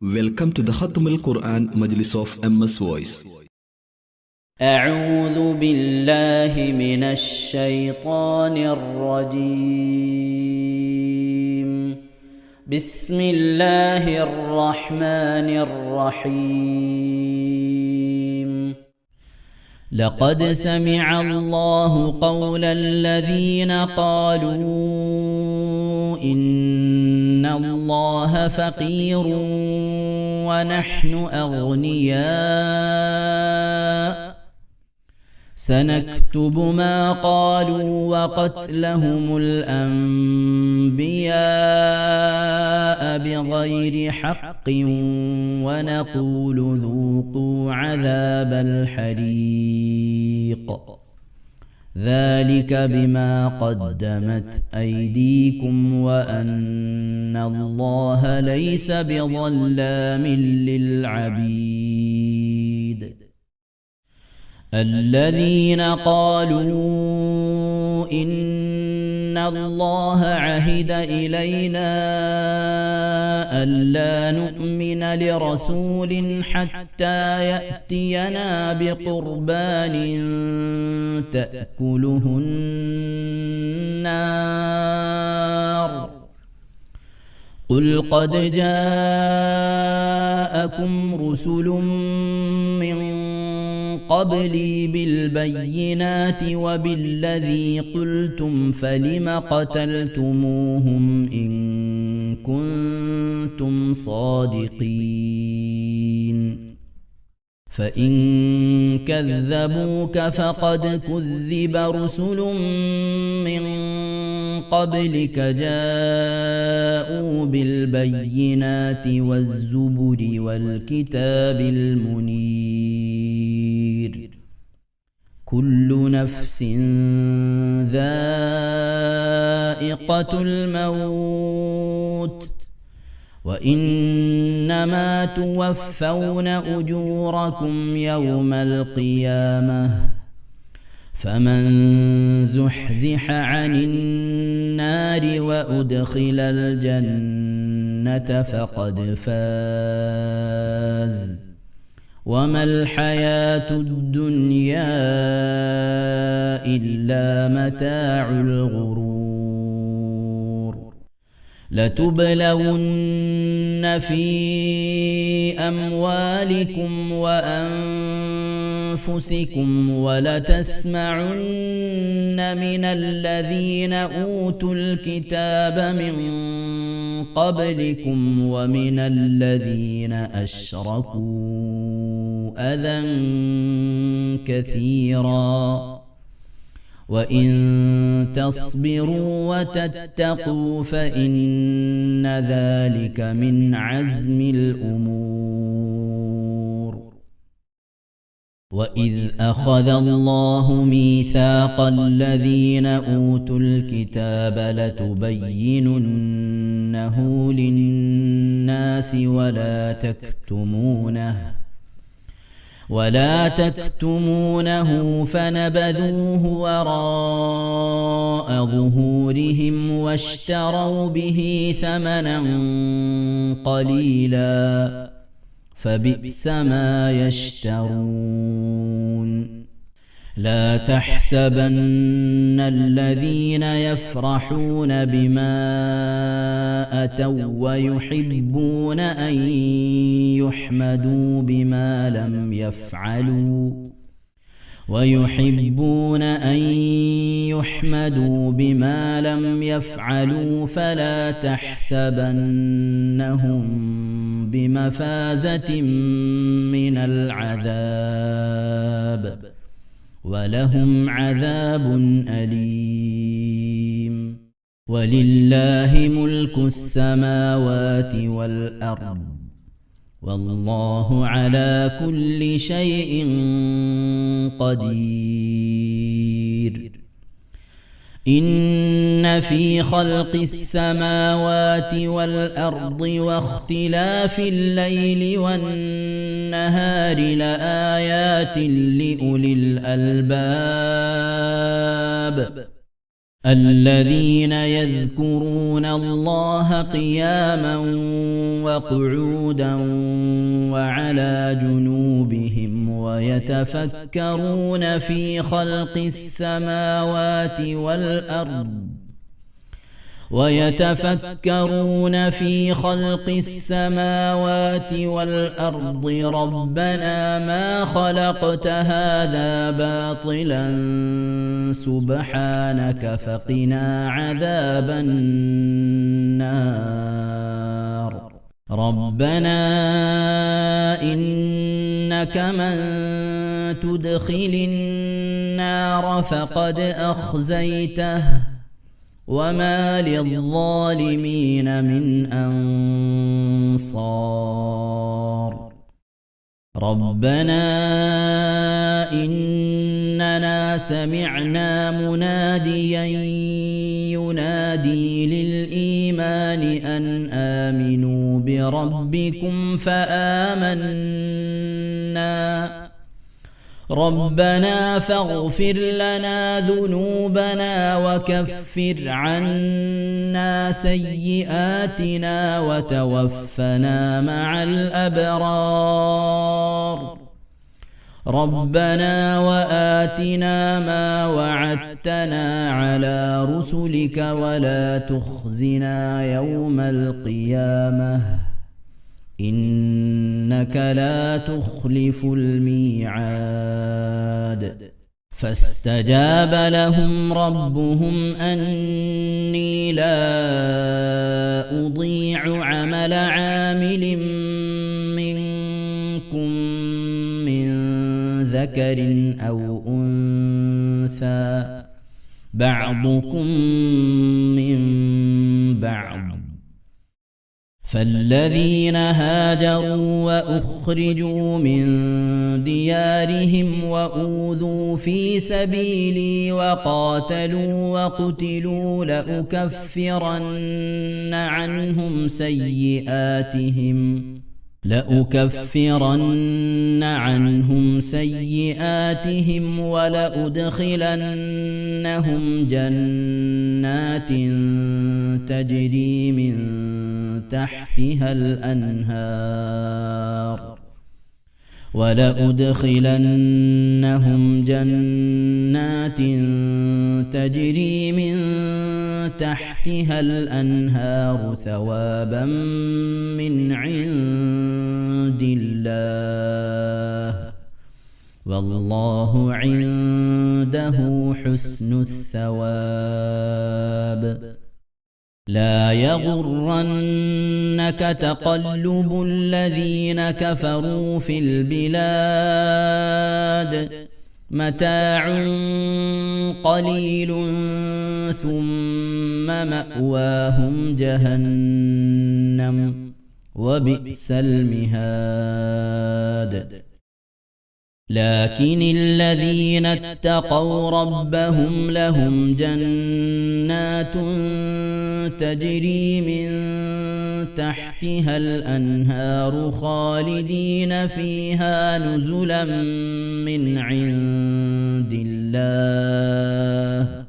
Welcome to the Khatm al-Quran Majlis of MS Voice. أعوذ بالله من الشيطان الرجيم. بسم الله الرحمن الرحيم. لقد سمع الله قول الذين قالوا إن الله فقير ونحن أغنياء سنكتب ما قالوا وقتلهم الأنبياء بغير حق ونقول ذوقوا عذاب الحريق ذلك بما قدمت أيديكم وأن الله ليس بظلام للعبيد. الذين قالوا إن الله عهد إلينا ألا نؤمن لرسول حتى يأتينا بقربان تأكله النار قل قد جاءكم رسل من قبلي بالبينات وبالذي قلتم فلم قتلتموهم إن كنتم صادقين فإن كذبوك فقد كذب رسل من قبلك جاءوا بالبينات والزبر والكتاب المنير كل نفس ذائقة الموت وإنما توفون أجوركم يوم القيامة فمن زحزح عن النار وأدخل الجنة فقد فاز وما الحياة الدنيا إلا متاع الغرور. لتبلون في أموالكم وأنفسكم ولتسمعن من الذين أوتوا الكتاب من قبلكم ومن الذين أشركوا أذى كثيرا وإن تصبروا وتتقوا فإن ذلك من عزم الأمور. وإذ أخذ الله ميثاق الذين أوتوا الكتاب لتبيننه للناس ولا تكتمونه فنبذوه وراء ظهورهم واشتروا به ثمنا قليلا فبئس ما يشترون. لا تحسبن الذين يفرحون بما أتوا ويحبون أن يحمدوا بما لم يفعلوا فلا تحسبنهم بمفازة من العذاب ولهم عذاب أليم. ولله ملك السماوات والأرض والله على كل شيء قدير. إن في خلق السماوات والأرض واختلاف الليل والنهار لآيات لأولي الألباب الذين يذكرون الله قياما وقعودا وعلى جنوبهم ويتفكرون في خلق السماوات والأرض ربنا ما خلقت هذا باطلا سبحانك فقنا عذاب النار ربنا إنك من تدخل النار فقد أخزيته وما للظالمين من أنصار ربنا إننا سمعنا مناديا ينادي للإيمان أن آمنوا بربكم فآمنا ربنا فاغفر لنا ذنوبنا وكفر عنا سيئاتنا وتوفنا مع الأبرار ربنا وآتنا ما وعدتنا على رسلك ولا تخزنا يوم القيامة إنك لا تخلف الميعاد فاستجاب لهم ربهم أني لا أضيع عمل عامل منكم من ذكر أو أنثى بعضكم من بعض فالذين هاجروا وأخرجوا من ديارهم وأوذوا في سبيلي وقاتلوا وقتلوا لأكفرن عنهم سيئاتهم ولأدخلنهم جنات تجري من تحتها الأنهار ثوابا من عند الله والله عنده حسن الثواب لا يغرنك تقلب الذين كفروا في البلاد متاع قليل ثم مأواهم جهنم وبئس المهاد لكن الذين اتقوا ربهم لهم جنات تجري من تحتها الأنهار خالدين فيها نزلا من عند الله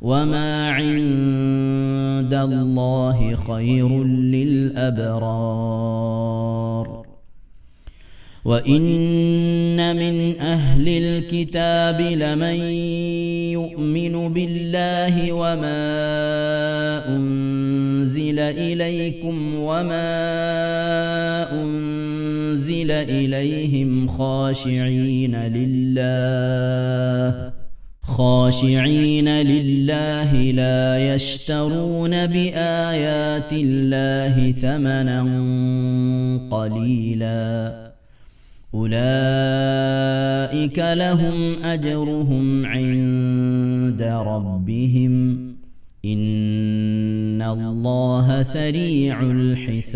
وما عند الله خير للأبرار وإن من أهل الكتاب لمن يؤمن بالله وما أنزل إليكم وما أنزل إليهم خاشعين لله لا يشترون بآيات الله ثمنا قليلا أولئك لهم أجرهم عند ربهم إن الله سريع الحساب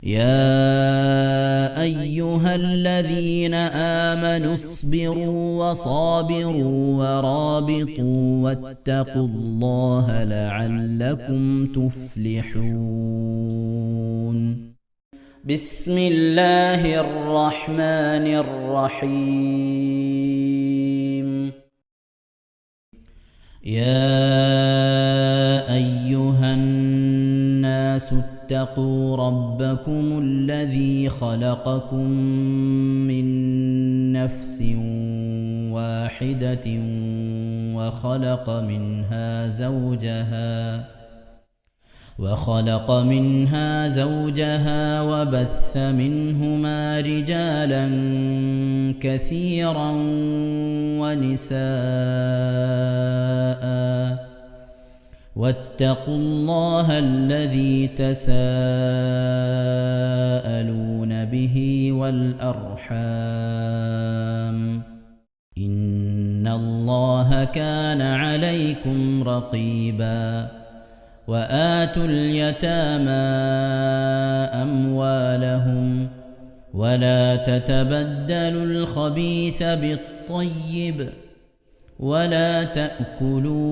يا أيها الذين آمنوا اصبروا وصابروا ورابطوا واتقوا الله لعلكم تفلحون بسم الله الرحمن الرحيم يا أيها الناس اتقوا ربكم الذي خلقكم من نفس واحدة وخلق منها زوجها وبث منهما رجالا كثيرا ونساء واتقوا الله الذي تساءلون به والأرحام إن الله كان عليكم رقيبا وآتوا اليتامى أموالهم ولا تتبدلوا الخبيث بالطيب ولا تأكلوا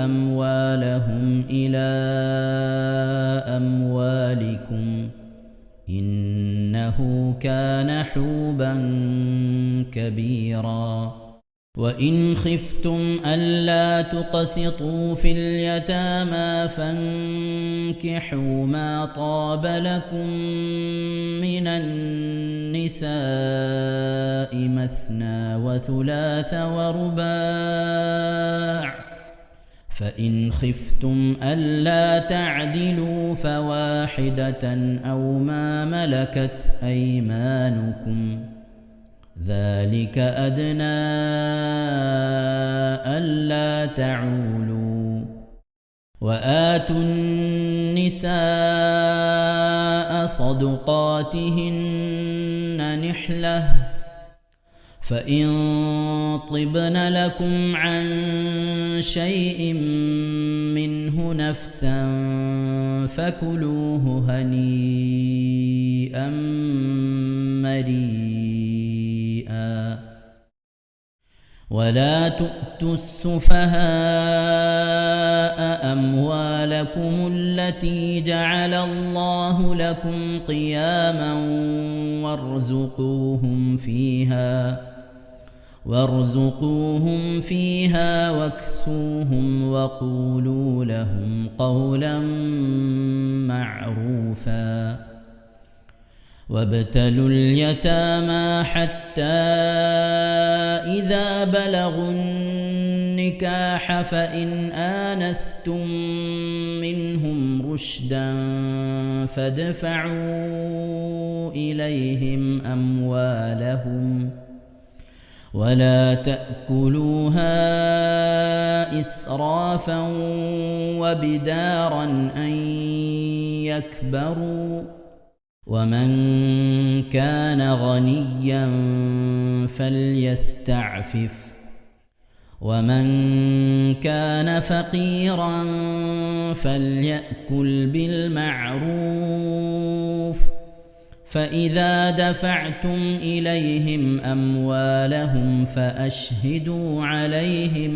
أموالهم إلى أموالكم إنه كان حوبا كبيرا وإن خفتم ألا تقسطوا في اليتامى فانكحوا ما طاب لكم من النساء مثنى وثلاث ورباع فإن خفتم ألا تعدلوا فواحدة أو ما ملكت أيمانكم ذلك أدنى ألا تعولوا وآتوا النساء صدقاتهن نحلة فإن طبن لكم عن شيء منه نفسا فكلوه هنيئا مريئا ولا تؤتوا السفهاء أموالكم التي جعل الله لكم قياما وارزقوهم فيها واكسوهم وقولوا لهم قولا معروفا وابتلوا اليتامى حتى إذا بلغوا النكاح فإن آنستم منهم رشدا فادفعوا إليهم أموالهم ولا تأكلوها إسرافا وبدارا أن يكبروا ومن كان غنيا فليستعفف ومن كان فقيرا فليأكل بالمعروف فإذا دفعتم إليهم أموالهم فأشهدوا عليهم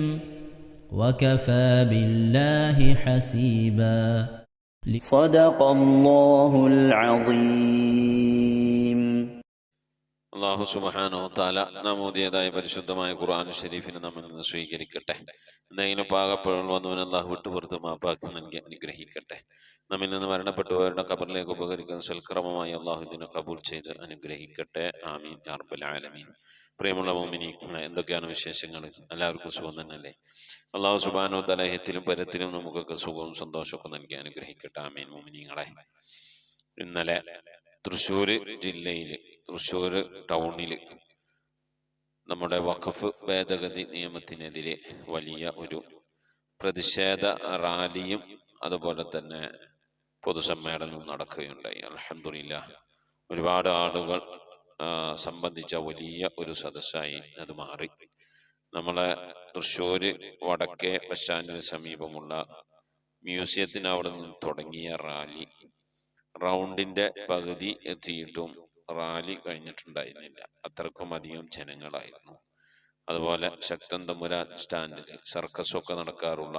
وكفى بالله حسيبا صدق الله العظيم. അള്ളാഹു സുബ്ഹാനഹു തആല നാം ഓതിയതായ പരിശുദ്ധമായ ഖുർആൻ ഷരീഫിനെ നമ്മിൽ നിന്ന് സ്വീകരിക്കട്ടെ. എന്തെങ്കിലും പാകപ്പിഴകൾ വന്നവൻ അള്ളാഹു വിട്ടുപുറത്ത് മാപ്പാക്കി നൽകി അനുഗ്രഹിക്കട്ടെ. നമ്മിൽ നിന്ന് മരണപ്പെട്ടവരുടെ ഖബറിലേക്ക് ഉപകരിക്കുന്ന സൽക്രമമായി അള്ളാഹു ഇതിനെ കബൂൽ ചെയ്ത് അനുഗ്രഹിക്കട്ടെ. ആമീൻ യാ റബ്ബൽ ആലമീൻ. പ്രിയമുള്ള മുഅ്മിനീങ്ങളെ, എന്തൊക്കെയാണ് വിശേഷങ്ങൾ? എല്ലാവർക്കും സുഖം തന്നെയല്ലേ? അള്ളാഹു സുബ്ഹാനഹു തആല ഇഹത്തിലും പരത്തിലും നമുക്കൊക്കെ സുഖവും സന്തോഷമൊക്കെ നൽകി അനുഗ്രഹിക്കട്ടെ. ആമീൻ. മുഅ്മിനീങ്ങളെ, ഇന്നലെ തൃശ്ശൂർ ജില്ലയിൽ തൃശ്ശൂർ ടൗണിൽ നമ്മുടെ വഖഫ് ഭേദഗതി നിയമത്തിനെതിരെ വലിയ ഒരു പ്രതിഷേധ റാലിയും അതുപോലെ തന്നെ പൊതുസമ്മേളനവും നടക്കുകയുണ്ടായി. അൽഹംദുലില്ലാഹ്, ഒരുപാട് ആളുകൾ സംബന്ധിച്ച വലിയ ഒരു സദസ്സായി അത് മാറി. നമ്മളെ തൃശ്ശൂർ വടക്കേ ബസ് സ്റ്റാൻഡിന് സമീപമുള്ള മ്യൂസിയത്തിന് അവിടെ നിന്ന് തുടങ്ങിയ റാലി റൗണ്ടിന്റെ പകുതി എത്തിയിട്ടും റാലി കഴിഞ്ഞിട്ടുണ്ടായിരുന്നില്ല. അത്രക്കും അധികം ജനങ്ങളായിരുന്നു. അതുപോലെ ശക്തൻ തമ്പുരാൻ സ്റ്റാൻഡിൽ സർക്കസൊക്കെ നടക്കാറുള്ള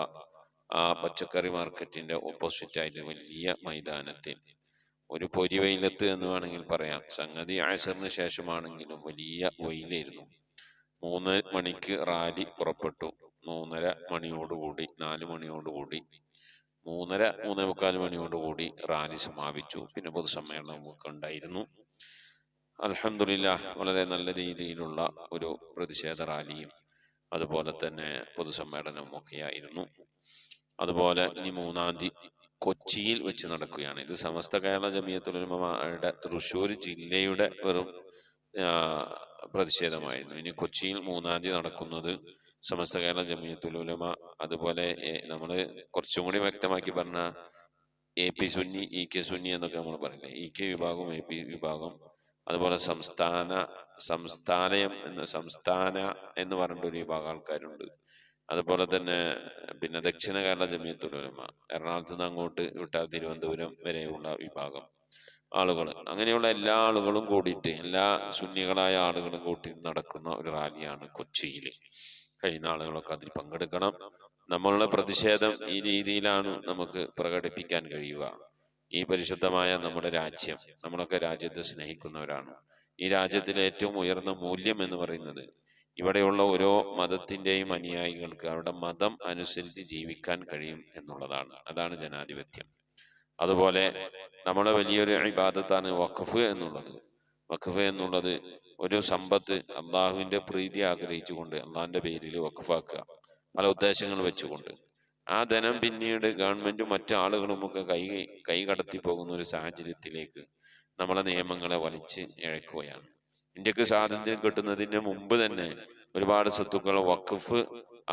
ആ പച്ചക്കറി മാർക്കറ്റിന്റെ ഓപ്പോസിറ്റായിട്ട് വലിയ മൈതാനത്തിൽ ഒരു പൊരിവെയിലത്ത് എന്ന് വേണമെങ്കിൽ പറയാം. സംഗതി ആസറിന് ശേഷമാണെങ്കിലും വലിയ വെയിലായിരുന്നു. 3 മണിക്ക് റാലി പുറപ്പെട്ടു. 3:30 മണിയോടുകൂടി 4 മണിയോടുകൂടി 3:30 3:45 മണിയോടുകൂടി റാലി സമാപിച്ചു. പിന്നെ പൊതുസമ്മേളനം നമുക്ക് ഉണ്ടായിരുന്നു. അൽഹംദുലില്ലാഹ് വളരെ നല്ല രീതിയിലുള്ള ഒരു പ്രതിഷേധ റാലിയും അതുപോലെ തന്നെ പൊതുസമ്മേളനവും ഒക്കെയായിരുന്നു. അതുപോലെ ഇനി 3-ാം തീയതി കൊച്ചിയിൽ വെച്ച് നടക്കുകയാണ്. ഇത് സമസ്ത കേരള ജമിയത്തുൽ ഉലമയുടെ തൃശ്ശൂർ ജില്ലയുടെ വെറും പ്രതിഷേധമായിരുന്നു. ഇനി കൊച്ചിയിൽ 3-ാം തീയതി നടക്കുന്നത് സമസ്ത കേരള ജമിയത്തുൽ ഉലമ, അതുപോലെ നമ്മൾ കുറച്ചും കൂടി വ്യക്തമാക്കി പറഞ്ഞ AP സുന്നി, EK സുന്നി എന്നൊക്കെ നമ്മൾ പറയില്ലേ, EK വിഭാഗം, AP വിഭാഗം, അതുപോലെ സംസ്ഥാന എന്ന് പറഞ്ഞിട്ടൊരു വിഭാഗം ആൾക്കാരുണ്ട്. അതുപോലെ തന്നെ പിന്നെ ദക്ഷിണ കേരള ജമിയത്തുൽ ഉലമ, എറണാകുളത്ത് നിന്ന് അങ്ങോട്ട് വിട്ടാൽ തിരുവനന്തപുരം വരെയുള്ള വിഭാഗം ആളുകൾ, അങ്ങനെയുള്ള എല്ലാ ആളുകളും കൂടിയിട്ട്, എല്ലാ സുന്നികളായ ആളുകളും കൂട്ടി നടക്കുന്ന ഒരു റാലിയാണ് കൊച്ചിയിൽ. കഴിയുന്ന ആളുകളൊക്കെ അതിൽ പങ്കെടുക്കണം. നമ്മളുടെ പ്രതിഷേധം ഈ രീതിയിലാണ് നമുക്ക് പ്രകടിപ്പിക്കാൻ കഴിയുക. ഈ പരിശുദ്ധമായ നമ്മുടെ രാജ്യം, നമ്മളൊക്കെ രാജ്യത്തെ സ്നേഹിക്കുന്നവരാണ്. ഈ രാജ്യത്തിലെ ഏറ്റവും ഉയർന്ന മൂല്യം എന്ന് പറയുന്നത് ഇവിടെയുള്ള ഓരോ മതത്തിൻ്റെയും അനുയായികൾക്ക് അവരുടെ മതം അനുസരിച്ച് ജീവിക്കാൻ കഴിയും എന്നുള്ളതാണ്. അതാണ് ജനാധിപത്യം. അതുപോലെ നമ്മുടെ വലിയൊരു ഇബാദത്താണ് വഖഫ് എന്നുള്ളത്. വഖഫ് എന്നുള്ളത് ഒരു സമ്പത്ത് അള്ളാഹുവിന്റെ പ്രീതി ആഗ്രഹിച്ചുകൊണ്ട് അള്ളാഹിന്റെ പേരിൽ വഖഫാക്കുക, പല ഉദ്ദേശങ്ങൾ വെച്ചുകൊണ്ട്. ആ ധനം പിന്നീട് ഗവൺമെന്റും മറ്റു ആളുകളും ഒക്കെ കൈകടത്തി പോകുന്ന ഒരു സാഹചര്യത്തിലേക്ക് നമ്മളെ നിയമങ്ങളെ വലിച്ച് ഇഴക്കുകയാണ്. ഇന്ത്യക്ക് സ്വാതന്ത്ര്യം കിട്ടുന്നതിന് മുമ്പ് തന്നെ ഒരുപാട് സ്വത്തുക്കൾ വഖഫ്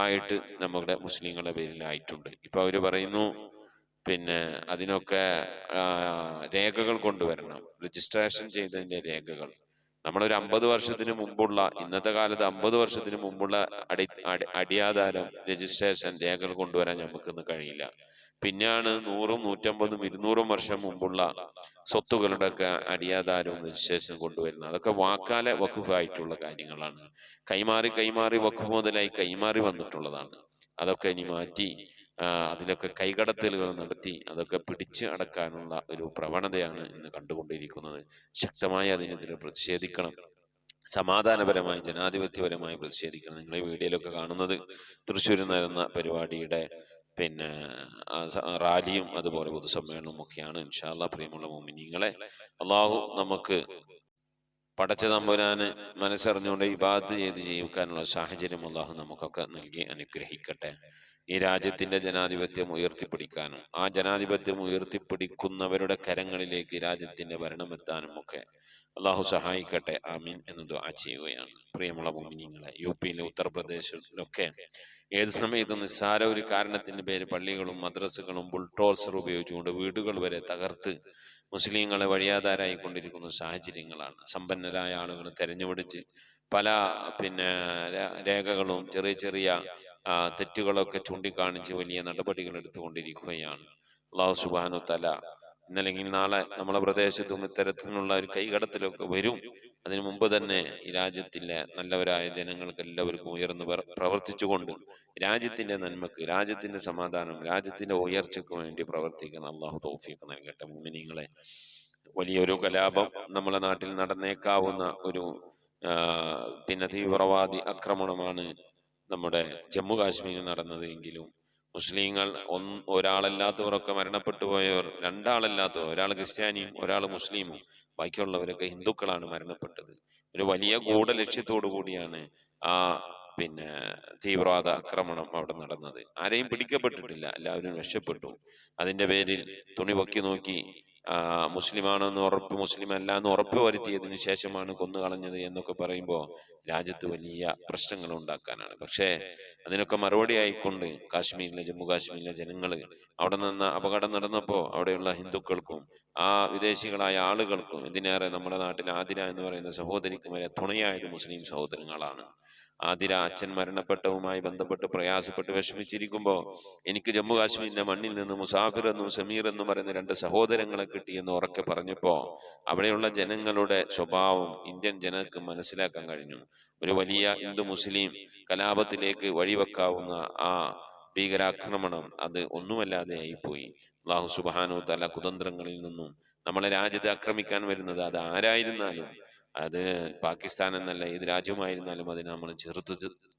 ആയിട്ട് നമ്മുടെ മുസ്ലിങ്ങളുടെ പേരിലായിട്ടുണ്ട്. ഇപ്പൊ അവര് പറയുന്നു പിന്നെ അതിനൊക്കെ രേഖകൾ കൊണ്ടുവരണം, രജിസ്ട്രേഷൻ ചെയ്തതിന്റെ രേഖകൾ. നമ്മളൊരു 50 വർഷത്തിന് മുമ്പുള്ള, ഇന്നത്തെ കാലത്ത് 50 വർഷത്തിന് മുമ്പുള്ള അടിയാധാരം രജിസ്ട്രേഷൻ രേഖകൾ കൊണ്ടുവരാൻ നമുക്കിന്ന് കഴിയില്ല. പിന്നെയാണ് 100, 150, 200 വർഷം മുമ്പുള്ള സ്വത്തുക്കളുടെ ഒക്കെ അടിയാധാരവും രജിസ്ട്രേഷൻ കൊണ്ടുവരുന്നത്. അതൊക്കെ വാക്കാലെ വഖഫായിട്ടുള്ള കാര്യങ്ങളാണ്. കൈമാറി വഖഫ് മുതലായി കൈമാറി വന്നിട്ടുള്ളതാണ്. അതൊക്കെ ഇനി മാറ്റി അതിലൊക്കെ കൈകടത്തലുകൾ നടത്തി അതൊക്കെ പിടിച്ച് അടക്കാനുള്ള ഒരു പ്രവണതയാണ് ഇന്ന് കണ്ടുകൊണ്ടിരിക്കുന്നത്. ശക്തമായി അതിനെതിരെ പ്രതിഷേധിക്കണം. സമാധാനപരമായി ജനാധിപത്യപരമായി പ്രതിഷേധിക്കണം. നിങ്ങൾ ഈ വീഡിയോയിലൊക്കെ കാണുന്നത് തൃശ്ശൂരിൽ നടന്ന പരിപാടിയുടെ പിന്നെ റാലിയും അതുപോലെ പൊതുസമ്മേളനവും ഒക്കെയാണ്. ഇൻഷാ അല്ലാഹ് പ്രിയമുള്ള മുഅ്മിനീങ്ങളെ, അള്ളാഹു നമുക്ക് പടച്ച തമ്പുരാന് മനസ്സറിഞ്ഞുകൊണ്ട് ഇബാദത്ത് ചെയ്ത് ജീവിക്കാനുള്ള സാഹചര്യം അള്ളാഹു നമുക്കൊക്കെ നൽകി അനുഗ്രഹിക്കട്ടെ. ഈ രാജ്യത്തിന്റെ ജനാധിപത്യം ഉയർത്തിപ്പിടിക്കാനും ആ ജനാധിപത്യം ഉയർത്തിപ്പിടിക്കുന്നവരുടെ കരങ്ങളിലേക്ക് രാജ്യത്തിന്റെ ഭരണമെത്താനും ഒക്കെ അള്ളാഹു സഹായിക്കട്ടെ. ആമീൻ എന്ന് ദുആ ചെയ്യുകയാണ്. പ്രിയമുള്ള മുഅ്മിനീങ്ങളെ, UP-യിലെ ഉത്തർപ്രദേശിലൊക്കെ ഏത് സമയത്തും നിസ്സാര ഒരു കാരണത്തിന്റെ പേര് പള്ളികളും മദ്രസകളും ബുൾഡോസർ ഉപയോഗിച്ചുകൊണ്ട് വീടുകൾ വരെ തകർത്ത് മുസ്ലിങ്ങളെ വഴിയാധാരായി കൊണ്ടിരിക്കുന്ന സാഹചര്യങ്ങളാണ്. സമ്പന്നരായ ആളുകൾ തെരഞ്ഞുപിടിച്ച് പല രേഖകളും ചെറിയ തെറ്റുകളൊക്കെ ചൂണ്ടിക്കാണിച്ച് വലിയ നടപടികൾ എടുത്തുകൊണ്ടിരിക്കുകയാണ്. അല്ലാഹു സുബ്ഹാനഹു തആല ഇന്നല്ലെങ്കിൽ നാളെ നമ്മളെ പ്രദേശത്തും ഇത്തരത്തിലുള്ള ഒരു കൈകടത്തിലൊക്കെ വരും. അതിനു മുമ്പ് തന്നെ ഈ രാജ്യത്തിലെ നല്ലവരായ ജനങ്ങൾക്ക് എല്ലാവർക്കും ഉയർന്നു പ്രവർത്തിച്ചുകൊണ്ട് രാജ്യത്തിന്റെ നന്മക്ക്, രാജ്യത്തിന്റെ സമാധാനം, രാജ്യത്തിന്റെ ഉയർച്ചയ്ക്ക് വേണ്ടി പ്രവർത്തിക്കുന്ന അള്ളാഹു തൗഫീഖ് നൽകട്ടെ. മുഅ്മിനീങ്ങളെ, വലിയൊരു കലാപം നമ്മുടെ നാട്ടിൽ നടന്നേക്കാവുന്ന ഒരു തീവ്രവാദി ആക്രമണമാണ് നമ്മുടെ ജമ്മു കാശ്മീരിൽ നടന്നത്. എങ്കിലും മുസ്ലിങ്ങൾ ഒരാളല്ലാത്തവരൊക്കെ മരണപ്പെട്ടു പോയവർ, 2 ആളല്ലാത്തവർ, ഒരാൾ ക്രിസ്ത്യാനിയും ഒരാൾ മുസ്ലിമും, ബാക്കിയുള്ളവരൊക്കെ ഹിന്ദുക്കളാണ് മരണപ്പെട്ടത്. ഒരു വലിയ ഗൂഢലക്ഷ്യത്തോടു കൂടിയാണ് ആ തീവ്രവാദ ആക്രമണം അവിടെ നടന്നത്. ആരെയും പിടിക്കപ്പെട്ടിട്ടില്ല, എല്ലാവരും രക്ഷപ്പെട്ടു. അതിന്റെ പേരിൽ തുണി പൊക്കി നോക്കി മുസ്ലിമാണെന്ന് മുസ്ലിം അല്ല എന്ന് ഉറപ്പ് വരുത്തിയതിനു ശേഷമാണ് കൊന്നുകളഞ്ഞത് എന്നൊക്കെ പറയുമ്പോൾ രാജ്യത്ത് വലിയ പ്രശ്നങ്ങൾ ഉണ്ടാക്കാനാണ്. പക്ഷേ അതിനൊക്കെ മറുപടി ആയിക്കൊണ്ട് ജമ്മു കാശ്മീരിലെ ജനങ്ങൾ അവിടെ നിന്ന് അപകടം നടന്നപ്പോൾ അവിടെയുള്ള ഹിന്ദുക്കൾക്കും ആ വിദേശികളായ ആളുകൾക്കും, ഇതിനേറെ നമ്മുടെ നാട്ടിൽ ആതിര എന്ന് പറയുന്ന സഹോദരിക്കും വരെ തുണയായത് മുസ്ലിം സഹോദരങ്ങളാണ്. ആതിര അച്ഛൻ മരണപ്പെട്ടവുമായി ബന്ധപ്പെട്ട് പ്രയാസപ്പെട്ട് വിഷമിച്ചിരിക്കുമ്പോൾ എനിക്ക് ജമ്മു കാശ്മീരിന്റെ മണ്ണിൽ നിന്ന് മുസാഫിർ എന്നും സമീർ എന്നും പറയുന്ന 2 സഹോദരങ്ങളെ കിട്ടിയെന്ന് ഉറക്കെ പറഞ്ഞപ്പോ അവിടെയുള്ള ജനങ്ങളുടെ സ്വഭാവം ഇന്ത്യൻ ജനങ്ങൾക്ക് മനസ്സിലാക്കാൻ കഴിഞ്ഞു. ഒരു വലിയ ഹിന്ദു മുസ്ലിം കലാപത്തിലേക്ക് വഴിവെക്കാവുന്ന ആ ഭീകരാക്രമണം അത് ഒന്നുമല്ലാതെ ആയിപ്പോയി. അല്ലാഹു സുബ്ഹാനഹു തആല കുതന്ത്രങ്ങളിൽ നിന്നും നമ്മളെ രാജ്യത്തെ ആക്രമിക്കാൻ വരുന്നത് അത് ആരായിരുന്നാലും, അത് പാകിസ്ഥാൻ എന്നല്ല ഏത് രാജ്യമായിരുന്നാലും അതിനെ നമ്മൾ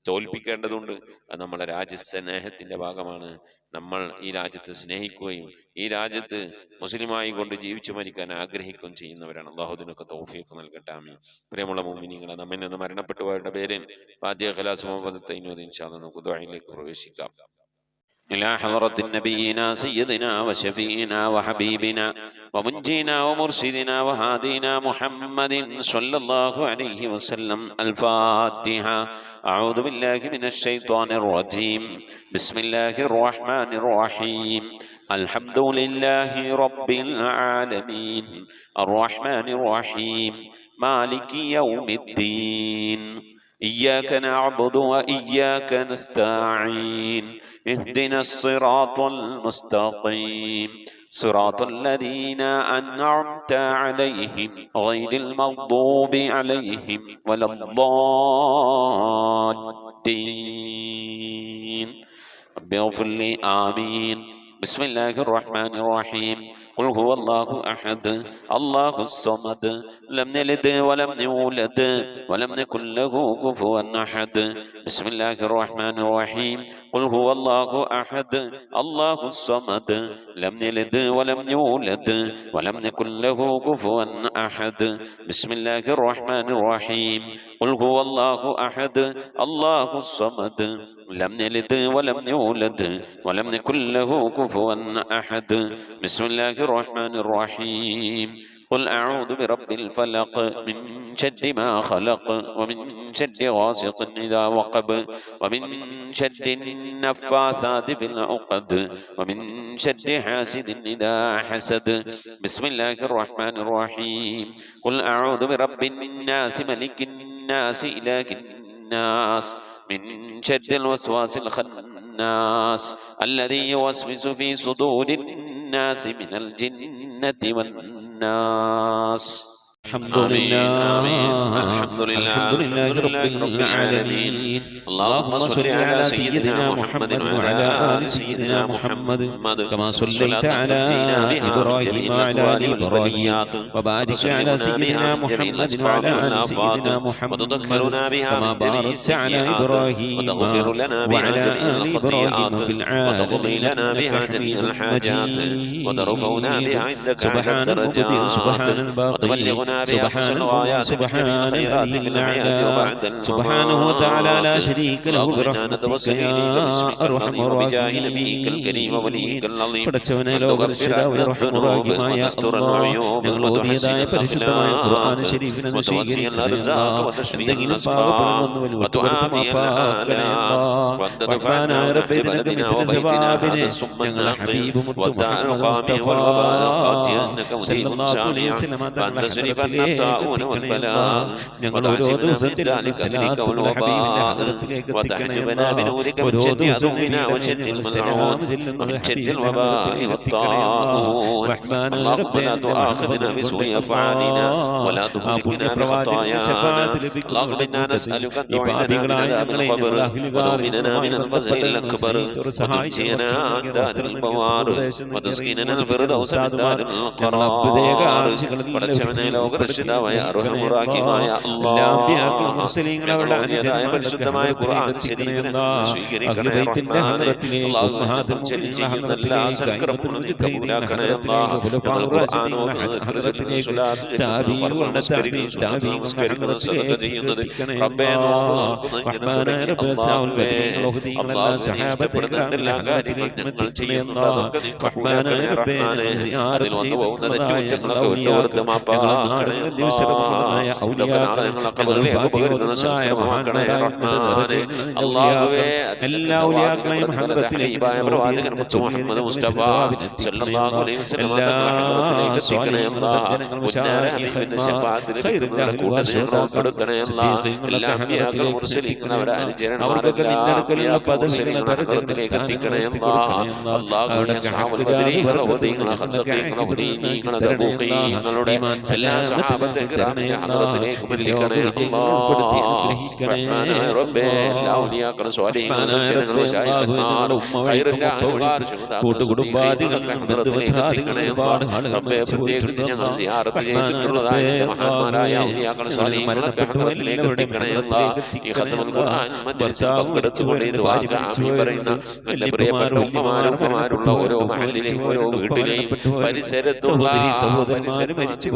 തോൽപ്പിക്കേണ്ടതുണ്ട്. അത് നമ്മുടെ രാജ്യസ്നേഹത്തിന്റെ ഭാഗമാണ്. നമ്മൾ ഈ രാജ്യത്തെ സ്നേഹിക്കുകയും ഈ രാജ്യത്ത് മുസ്ലിമായി കൊണ്ട് ജീവിച്ചു മരിക്കാൻ ആഗ്രഹിക്കുകയും ചെയ്യുന്നവരാണ്. അല്ലാഹുവിനൊക്കെ തൗഫീഖ് നൽകട്ടെ. ആമീൻ. പ്രിയമുള്ള മുഅ്മിനീങ്ങളെ, നമ്മിൽ നിന്ന് മരണപ്പെട്ടുപോയവരുടെ പേരിൽ ഫാത്തിഹ, ഖലാസ്, മുഹമ്മദ് തൈനൂദ് ഇൻഷാ അല്ലാഹ് നമുക്ക് ദുആയിലേക്ക് പ്രവേശിക്കാം. إلى حضرة نبينا سيدنا وشفينا وحبيبنا ومنجينا ومرشدنا وهادينا محمد صلى الله عليه وسلم. الفاتحة. أعوذ بالله من الشيطان الرجيم. بسم الله الرحمن الرحيم. الحمد لله رب العالمين الرحمن الرحيم مالك يوم الدين. إياك نعبد وإياك نستعين. اهدنا الصراط المستقيم صراط الذين أنعمت عليهم غير المغضوب عليهم ولا الضالين. رب اغفر لي. آمين. بسم الله الرحمن الرحيم. قل هو الله أحد الله الصمد لم يلد ولم يولد ولم يكن له كفوا أحد. بسم الله الرحمن الرحيم. قل هو الله أحد الله الصمد لم يلد ولم يولد ولم يكن له كفوا أحد. بسم الله الرحمن الرحيم. قل هو الله أحد الله الصمد لم يلد ولم يولد ولم يكن له كفوا أحد. بسم الله الرحمن الرحيم. قل أعوذ برب الفلق من شر ما خلق ومن شر غاسق إذا وقب ومن شر النفاثات في العقد ومن شر حاسد إذا حسد. بسم الله الرحمن الرحيم. قل أعوذ برب الناس ملك الناس إله الناس من شر الوسواس الخناس الذي يوسوس في صدور الناس من الجنة والناس. الحمد لله. الحمد لله رب العالمين. اللهم صل على سيدنا محمد وعلى آل سيدنا محمد كما صليت على إبراهيم وعلى آل إبراهيم وبارك على سيدنا محمد وعلى آل سيدنا محمد كما باركت على إبراهيم وعلى آل إبراهيم في العالمين وتقضي لنا بها جميع الحاجات وترفعنا بها عندك على الدرجات وتبلغنا سبحان الله سبحان الذي الأعلى سبحانه وتعالى لا شريك له برحمتك يا أرحم الراحمين نبيك الكريم وليك العظيم تغفر ذنوبنا وتستر العيوب وتحسن الأخلاق وتوسع الأرزاق وتشفي الأسقام وتعافي الآلام وتدفعنا ربنا وبيتنا هذا السم الحقيب والداء القامي والوباء القاتل أنك مدين شانع وأنت سرف النطاؤون والبلاء وتحسبنا من ذلك الهلك والوباء وتحجبنا بنورك من شر عدونا وشر الملعون ومن شر الوباء والطاعون. اللهم لا تؤاخذنا بسوء أفعالنا ولا تهلكنا بخطايانا. اللهم إنا نسألك أن تعيذنا من عذاب القبر وتؤمننا من الفزع الأكبر وتنجينا عن دار البوار وتسكننا الفردوس من دار القرار. ലോകരക്ഷിതാവായ അർഹമുറാഹിമായ അല്ലാഹ് പരിശുദ്ധമായ ഖുർആൻ ശരീഫിനെ സ്വീകരിക്കണേ റഹ്മാനേ. അല്ലാഹു ചെയ്യുന്ന എല്ലാ സൽക്കർമ്മങ്ങളും കബൂലാക്കണേ അല്ലാഹ്. ഞങ്ങൾ ഖുർആൻ ഓതുന്നത് സ്വലാത്ത് ചെയ്യുന്നത് നമസ്കരിക്കുന്നത് സദഖ ചെയ്യുന്നത് റബ്ബേ അല്ലാഹുവേ ഇഷ്ടപ്പെടുന്ന എല്ലാ കാര്യങ്ങളും ഞങ്ങൾ ചെയ്യുന്നത് അതൊക്കെ നീ കബൂലാക്കണേ റഹ്മാനേ. അതിൽ വന്നു പോകുന്ന തെറ്റുകുറ്റങ്ങളൊക്കെ വിട്ടുകൊടുത്ത് മാപ്പാക്കണേ. എല്ലാ ഔലിയാക്കളെയും ഹദ്റത്തിലേക്ക് പ്രവാചകൻ മുഹമ്മദ് മുസ്തഫ സല്ലല്ലാഹു അലൈഹി വസല്ലം എത്തിക്കണേ അല്ലാഹ്. പുന്നാരത്തിന്റെ ശഫാഅത്തിലെ കൂട്ടത്തിൽപ്പെടുത്തണേ അല്ലാഹ്. എല്ലാ അമ്പിയാക്കളും മുർസലീങ്ങളും അവരുടെ അനുചരന്മാരെല്ലാം ഹദ്റത്തിലേക്ക് എത്തിക്കണേ അല്ലാഹ്. അല്ലാഹുവിന്റെ സ്വഹാബത്തുൽ ബദരീങ്ങളെ ഖദ്ദീങ്ങളെ ഖദ്ദീങ്ങളെ ബദരീങ്ങളെ തബൂഖീങ്ങളുടെ എല്ലാ സഹാബത്തെ കിറാമിന്റെ ഹദറത്തിലേക്ക് എത്തിക്കണേ അല്ലാഹ് റബ്ബേ എല്ലാ ഔലിയാക്കളും സ്വാലിഹീങ്ങളും സജ്ജനങ്ങളും മശായിഖന്മാരും ഖൈറിന്റെ അഹ്ലുകാരും കൂട്ടുകുടുംബാദികളും ബന്ധുമിത്രാദികളും ഒരുപാട് റബ്ബേ പ്രത്യേകിച്ച് ഞങ്ങൾ സിയാറത്ത് ചെയ്തിട്ടുള്ളതായ മഹാന്മാരായ ഔലിയാക്കളും സ്വാലിഹീങ്ങളും ഹദറത്തിലേക്ക് എത്തിക്കണേ അല്ലാഹ് ഈ ഖത്മുൽ ഖുർആൻ മജ്ലിസിൽ പങ്കെടുത്തുകൊണ്ട് ഇത് വാക്ക് ആമീൻ പറയുന്ന എല്ലാ പ്രിയപ്പെട്ട ഉമ്മമാരുള്ള ഓരോ മഹല്ലിലെയും ഓരോ വീട്ടിലെയും പരിസരത്തുള്ള സഹോദരന്മാരും മരിച്ചു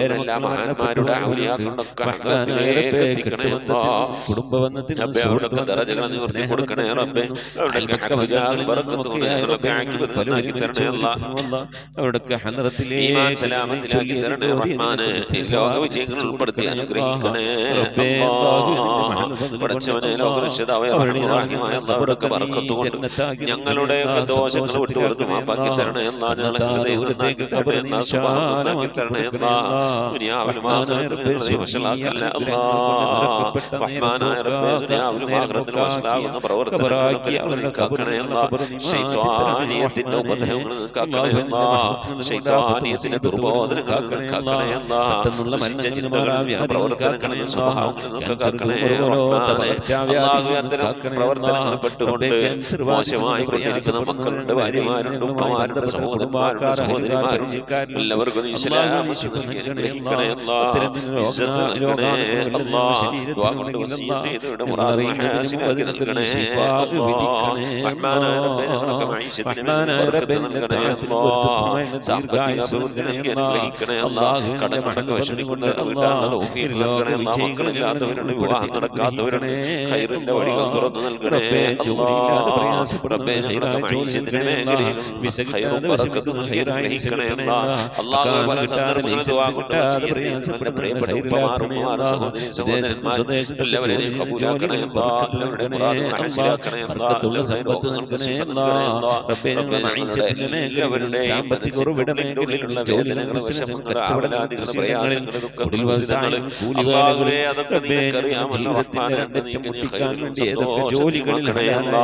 എല്ലാ മഹാന്മാരുടെ ഔലിയാക്കളൊക്കെ ഹദറത്തിലേക്ക് എത്തിക്കണേ അല്ലാഹ് കുടുംബബന്ധത്തിൽ അവിടൊക്കെ ദറജകൾ നിവർത്തി കൊടുക്കണേ റബ്ബേ അവിടൊക്കെ ഹജ്ജാൽ ബറക്കത്തും ഖൈറൊക്കെ ആക്കി തരണേ അല്ലാഹ് അവിടൊക്കെ ഹദറത്തിലേക്ക് ഈമാൻ സലാമത്തിലാക്കി തരണേ റഹ്മാനേ ലോക വിജയങ്ങൾ ഉൾപ്പെടുത്തി അനുഗ്രഹിക്കണേ റബ്ബേ പടച്ചവനെ ലോകരക്ഷിതാവായ റഹ്മാനായ അവിടൊക്കെ ബറക്കത്ത് കൊണ്ട് ഞങ്ങളുടെയൊക്കെ ദോഷങ്ങൾ വിട്ടുപുറത്ത് മാപ്പാക്കി തരണേ അല്ലാഹ് ഞങ്ങളെ ഹൃദയത്തിലേക്ക് തരണേ അല്ലാഹ് സുബ്ഹാനഹു തരണേ അല്ലാഹ് ദുനിയാവിലും ആഖിറത്തിലും വശലാക്കല്ലേ അല്ലാഹ് റഹ്മാനായ റബ്ബേ ദുനിയാവിലും ആഖിറത്തിലും വശലാകുന്ന പ്രവർത്തനങ്ങളൊക്കെ ഞങ്ങളെ കാക്കണേ അല്ലാഹ് ശൈത്വാനിയത്തിന്റെ ഉപദ്രവങ്ങളിൽ കാക്കണേ അല്ലാഹ് ശൈത്വാനിയത്തിന്റെ ദുർബോധന കാക്കണേ അല്ലാഹ് നശിച്ച ചിന്തകളായ പ്രവർത്തനങ്ങളിൽ സ്വഭാവങ്ങളൊക്കെ കാക്കണേ റഹ്മാനേ അല്ലാഹു അത്തരം പ്രവർത്തനങ്ങളിൽ പെട്ടുകൊണ്ട് മോശമായി കൊണ്ടിരിക്കുന്ന മക്കളുണ്ട് ഭാര്യമാരുണ്ട് ഉപ്പമാരുണ്ട് സഹോദരന്മാരുണ്ട് സഹോദരിമാരുണ്ട് എല്ലാവർക്കും ഇസ്ലാം അനുഗ്രഹിക്കണേ അല്ലാഹ് ഇസ്സത്ത് നൽകണേ അല്ലാഹ് ദുആ കൊണ്ട് വസിയത്ത് ചെയ്തവരുടെ മുറാദ് ഹാസിലാക്കി നൽകണേ അല്ലാഹ് റഹ്മാനായ റബ്ബേ ഞങ്ങൾക്ക് മഈശത്തിന് ബർക്കത്ത് നൽകണേ അല്ലാഹ് സാമ്പത്തിക അഭിവൃദ്ധി നൽകി അനുഗ്രഹിക്കണേ അല്ലാഹ് കടമടക്ക് വിഷമിക്കുന്നവരുടെ വീട്ടാനുള്ള തൗഫീഖ് നൽകണേ അല്ലാഹ് മക്കളില്ലാത്തവരുണ്ട് വിവാഹം നടക്കാത്തവരുണ്ട് ഖൈറിന്റെ വഴികൾ തുറന്നു നൽകണേ അല്ലാഹ് റബ്ബേ ഞങ്ങൾക്ക് മഈശത്തിന് മേഖലയിൽ ഖൈറും ബർക്കത്തും നൽകി അനുഗ്രഹിക്കണേ അല്ലാഹ് പല സന്ദർഭങ്ങളിൽ ദുആ കൊണ്ട് വസിയത്ത് ചെയ്യുന്ന പ്രിയപ്പെട്ട ഉപ്പമാരും സഹോദരി സഹോദരന്മാർ എല്ലാവരെയും കബൂലാക്കണേ അല്ലാഹ് എല്ലാവരുടെ മുറാദുകൾ ഹാസിലാക്കണേ അല്ലാഹ് സമ്പത്ത് നൽകണേ അല്ലാഹ് റബ്ബേ ഞങ്ങളുടെ എല്ലാവരുടെയും സാമ്പത്തിക ഉറവിടമേഖലയിലുള്ള വേദനകളും വിഷമങ്ങളും കച്ചവടലാദികളും പ്രയാസങ്ങളൊക്കെ അല്ലാഹുവേ അതൊക്കെ നിനക്കറിയാമല്ലോ റഹ്മാനേ മുട്ടിക്കാൻ വേണ്ടി ഏതൊക്കെ ജോലികളിലാണ്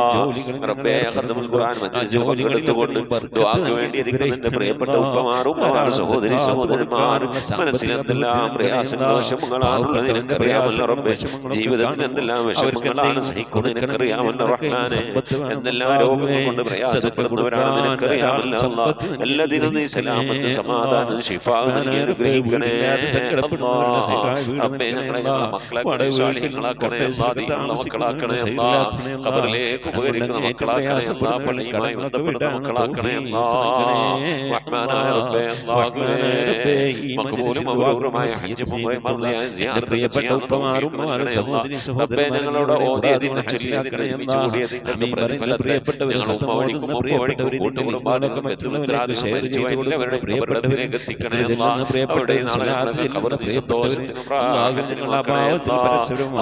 റബ്ബേ ഖത്മുൽ ഖുർആൻ മജ്ലിസിൽ പങ്കെടുത്തുകൊണ്ട് ദുആക്ക് വേണ്ടി ഇരിക്കുന്ന പ്രിയപ്പെട്ട ഉപ്പമാരും സഹോദരി സഹോദരന്മാരും മനസ്സിൽ എന്തെല്ലാം പ്രയാസങ്ങളും വിഷമങ്ങളാണുള്ളത് നിനക്കറിയാമല്ലോ റബ്ബേ ജീവിതത്തിൽ എന്തെല്ലാം വിഷമങ്ങളാണ് സഹിക്കുന്നത് നിനക്കറിയാമല്ലോ റഹ്മാനേ എന്തെല്ലാം രോഗങ്ങൾ കൊണ്ട് പ്രയാസപ്പെടുന്നവരാണ് നിനക്കറിയാമല്ലോ അല്ലാഹ് എല്ലാത്തിനും നീ സലാമത്ത് സമാധാനം ശിഫാ നൽകി അനുഗ്രഹിക്കണേ റബ്ബേ ഞങ്ങളെ മക്കളെ സ്വാലിഹീങ്ങളാക്കണേ അല്ലാഹ് മക്കളാക്കണേ അല്ലാഹ് ഖബറിലേക്ക് ഉപകരിക്കുന്ന മക്കളാക്കണേ അല്ലാഹ് പള്ളിയുമായി ബന്ധപ്പെടുന്ന മക്കളാക്കണേ അല്ലാഹ് റഹ്മാനായ റബ്ബേ അല്ലാഹുവേ മഖബൂലും മബ്റൂറുമായ ഹജ്ജ് ഉംറ മർദിയായ സിയാറത്ത് ചെയ്യാൻ ഉപ്പമാരും സഹോദരി റബ്ബേ ഞങ്ങളോട് ഓതിയതിനെ ചൊല്ലിയതിനെ മിച്ചൂടിയതിനെ പ്രതിഫലത്തെ ഞങ്ങൾ ഉമ്മ വഴിക്കും ഉപ്പ വഴിക്കും കൂട്ടുകുടുംബാദികളും ബന്ധുമിത്രാദികളും മരിച്ചു പോയ എല്ലാവരുടെയും ഖബറിടത്തിലേക്ക് എത്തിക്കണേ അല്ലാഹ് അവരുടെ നാളെ ഖബറിൽ സന്തോഷത്തിനും പ്രാർത്ഥനയും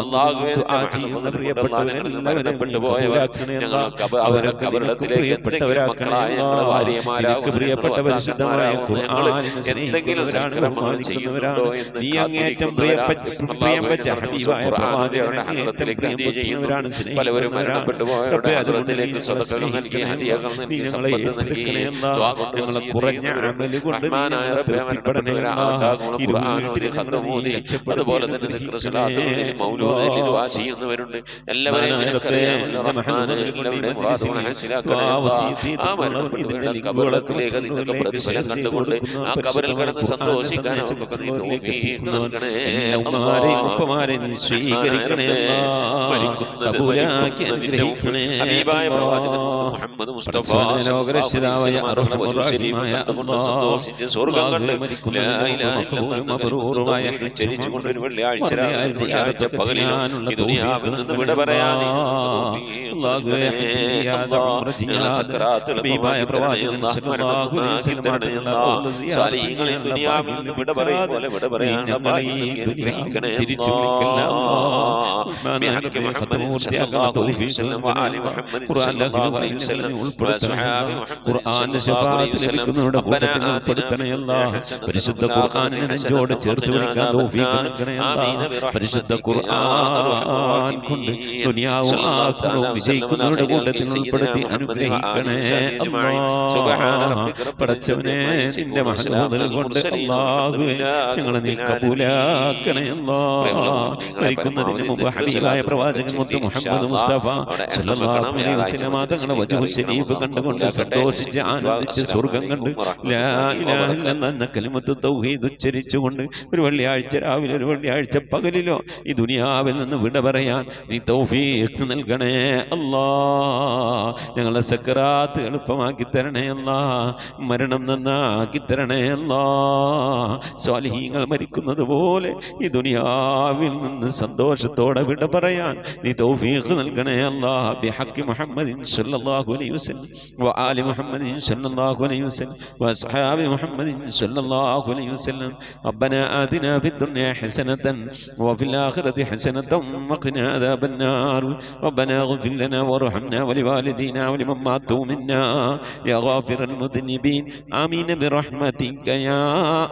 അല്ലാഹുവേ അവരെ ഖബറിടത്തിലേക്ക് മക്കളായ ഞങ്ങളുടെ ഭാര്യമാരാകും പ്രിയപ്പെട്ടവരായ എന്തെങ്കിലും സൽക്കർമ്മങ്ങൾ ചെയ്യുന്നുണ്ടോ എന്ന് നീ അങ്ങേറ്റം പ്രിയം വെച്ച ഹബീബായ പ്രവാചകരുടെ ഹദ്റത്തിലേക്ക് ഹദിയ ചെയ്യുന്നവരാണ് പലവരും മരണപ്പെട്ടു പോയവരുടെ ഹദ്റത്തിലേക്ക് സ്വതക്കകൾ നൽകി ഹദിയകൾ നൽകി സമ്പത്ത് നൽകി ദുആ കൊണ്ട് കുറഞ്ഞ അമൽ കൊണ്ട് റഹ്മാനായ റബ്ബേ മരണപ്പെട്ടവരാകും ഖുർആനോദി ഖത്ം ഓതി അതുപോലെ തന്നെ ദിക്ർ സ്വലാത്ത് മൗലൂദിൽ ദുആ ചെയ്യുന്നവരുണ്ട് എല്ലാവരെയും നിനക്കറിയാമല്ലോ റഹ്മാനേ എല്ലാവരുടെയും മുറാദുകൾ ഹാസിലാക്കണേ ആ മരണപ്പെട്ടവരുടെ ഖബറിടത്തിലേക്ക് നിനക്ക് പ്രതിഫലം കണ്ടുകൊണ്ട് ആ ഖബറിൽ കിടന്ന് സന്തോഷിക്കാൻ അവർക്ക് നീ തൗഫീഖ് നൽകണേ ഉപ്പമാരെ നീ സ്വീകരിക്കണേ കബൂലാക്കി അനുഗ്രഹിക്കണേ ഹബീബായ പ്രവാചകൻ മുഹമ്മദ് മുസ്തഫ ലോകരക്ഷിതാവായ അർഹമർ റഹീമായ അല്ലാഹ് സന്തോഷിച്ച് സ്വർഗ്ഗം കണ്ട് ലാ ഇലാഹ ഇല്ലല്ലാഹ് മബ്റൂറുമായ ചരിച്ചുകൊണ്ട് ഒരു വെള്ളിയാഴ്ച രാവിലെ പകലിൽ ഈ ദുനിയാവിൽ നിന്ന് വിട പറയാതെ അല്ലാഹുവേ സക്കറാത്തുൽ ഹബീബായ പ്രവാചകൻ സല്ലല്ലാഹു അലൈഹി വസല്ലം സാലിഹീങ്ങളെ ദുനിയാവിൽ നിന്ന് വിട പറയും പോലെ വിട പറയാൻ അനുഗ്രഹിക്കണേ തിരിച്ചു വിളിക്കണേ ബിഹഖി മുഹമ്മദ് സല്ലല്ലാഹു അലൈഹി വസല്ലം വആലി മുഹമ്മദ് സല്ലല്ലാഹു അലൈഹി വസല്ലം ഉൾപ്പെടുത്തണേ ഖുർആന്റെ ശഫാഅത്തിൽ ലഭിക്കുന്നവരുടെ കൂട്ടത്തിൽ ഉൾപ്പെടുത്തണേ അല്ലാഹ് പരിശുദ്ധ ഖുർആനിനെ നെഞ്ചോട് ചേർത്ത് പിടിക്കാൻ തൗഫീഖ് നൽകണേ അല്ലാഹ് പരിശുദ്ധ ഖുർആൻ കൊണ്ട് ദുനിയാവും ആഖിറവും വിജയിക്കുന്നവരുടെ കൂട്ടത്തിൽ ഉൾപ്പെടുത്തി അനുഗ്രഹിക്കണേ അല്ലാഹ്. പടച്ചവനെ നിന്റെ മഹത്വം കൊണ്ട് അല്ലാഹുവേ ഞങ്ങളെ നീ കബൂലാക്കണേ അല്ലാഹ്. മരിക്കുന്നതിന് മുമ്പ് ഹബീബായ പ്രവാചകൻ മുത്ത് മുഹമ്മദ് മുസ്തഫ സല്ലല്ലാഹു അലൈഹി വസല്ലം തങ്ങളുടെ വജ്ഹു ശരീഫ് കണ്ടുകൊണ്ട് സന്തോഷിച്ച് ആനന്ദിച്ച് സ്വർഗ്ഗം കണ്ട് ലാ ഇലാഹ ഇല്ലല്ലാഹ് എന്ന കലിമത്ത് തൗഹീദ് ഉച്ചരിച്ചുകൊണ്ട് ഒരു വെള്ളിയാഴ്ച രാവിലെ ഒരു വെള്ളിയാഴ്ച പകലിലോ ഈ ദുനിയാവിൽ നിന്ന് വിട പറയാൻ നീ തൗഫീഖ് നൽകണേ അല്ലാഹ്. ഞങ്ങളുടെ സക്കറാത്ത് എളുപ്പമാക്കി തരണേ അല്ലാഹ്. മരണം നന്നാക്കി തരണേ അല്ലാഹ്. സ്വാലിഹീങ്ങൾ മരിക്കുന്നത് പോലെ ഈ ദുനിയാവിൽ നിന്ന് സന്തോഷത്തോടെ വിട പറയാൻ നീ തൗഫീഖ് നൽകണേ അല്ലാഹ്. ബിഹഖി മുഹമ്മദിൻ സല്ലല്ലാഹു അലൈഹി വസല്ലം വആലി മുഹമ്മദിൻ സല്ലല്ലാഹു അലൈഹി വസല്ലം വഅസ്ഹാബി മുഹമ്മദിൻ സല്ലല്ലാഹു അലൈഹി വസല്ലം. റബ്ബനാ ആതിനാ ഫിദ്ദുനിയാ ഹസനതൻ വഫിൽ ആഖിറതി ഹസനതൻ വഖിനാ അദാബന്നാർ. റബ്ബനാ ഇഗ്ഫിർ ലനാ വർഹംനാ വലിവാലിദീനാ വലിമൻ മാതു മിന്നാ യാ ഗാഫിറൽ മുദ്നിബീൻ. ആമീൻ ബിറഹ്മതിക യാ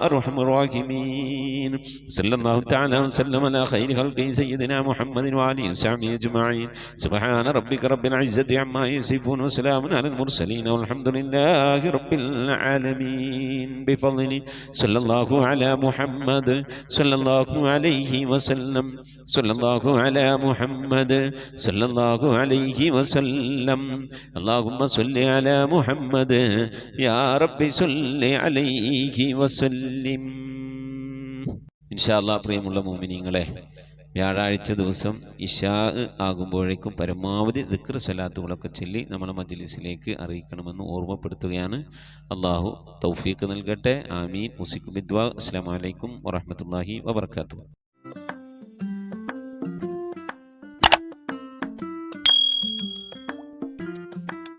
അർഹമർ റഹീമീൻ. സല്ലല്ലാഹു തആല വസല്ലം അലാ ഖൈരി ഖൽഖി സയ്യിദിനാ മുഹമ്മദിൻ വഅലിഹി വസഹ്ബിഹി അജ്മഈൻ. സുബ്ഹാന റബ്ബിക റബ്ബിൽ ഇസ്സതി അമ്മാ യസിഫൂൻ വസലാമുൻ അലൽ മുർസലീൻ വൽഹംദുലില്ലാഹി റബ്ബിൽ ആലമീൻ. ബിഫദ്ലി സല്ലല്ലാഹു അലാ മുഹമ്മദ് സല്ലല്ലാഹു അലൈഹി വസല്ലം. സല്ലല്ലാഹു അലാ മുഹമ്മദ് സല്ലല്ലാഹു അലൈഹി വസല്ലം. അല്ലാഹുമ്മ സ്വല്ലി അലാ മുഹമ്മദ് യാ റബ്ബി സ്വല്ലി അലൈഹി വസല്ലിം. ഇൻഷാ അല്ലാഹ് പ്രിയമുള്ള മുഅ്മിനീങ്ങളെ, വ്യാഴാഴ്ച ദിവസം ഇശാ ആകുമ്പോഴേക്കും പരമാവധി ദിക്ർ സ്വലാത്തുകളൊക്കെ ചൊല്ലി നമ്മുടെ മജ്ലിസിലേക്ക് അറിയിക്കണമെന്ന് ഓർമ്മപ്പെടുത്തുകയാണ്. അല്ലാഹു തൗഫീഖ് നൽകട്ടെ. ആമീൻ. മുസിക് ബിദ്വാ. അസ്സലാമു അലൈക്കും വറഹ്മത്തുള്ളാഹി വബറകാതുഹു.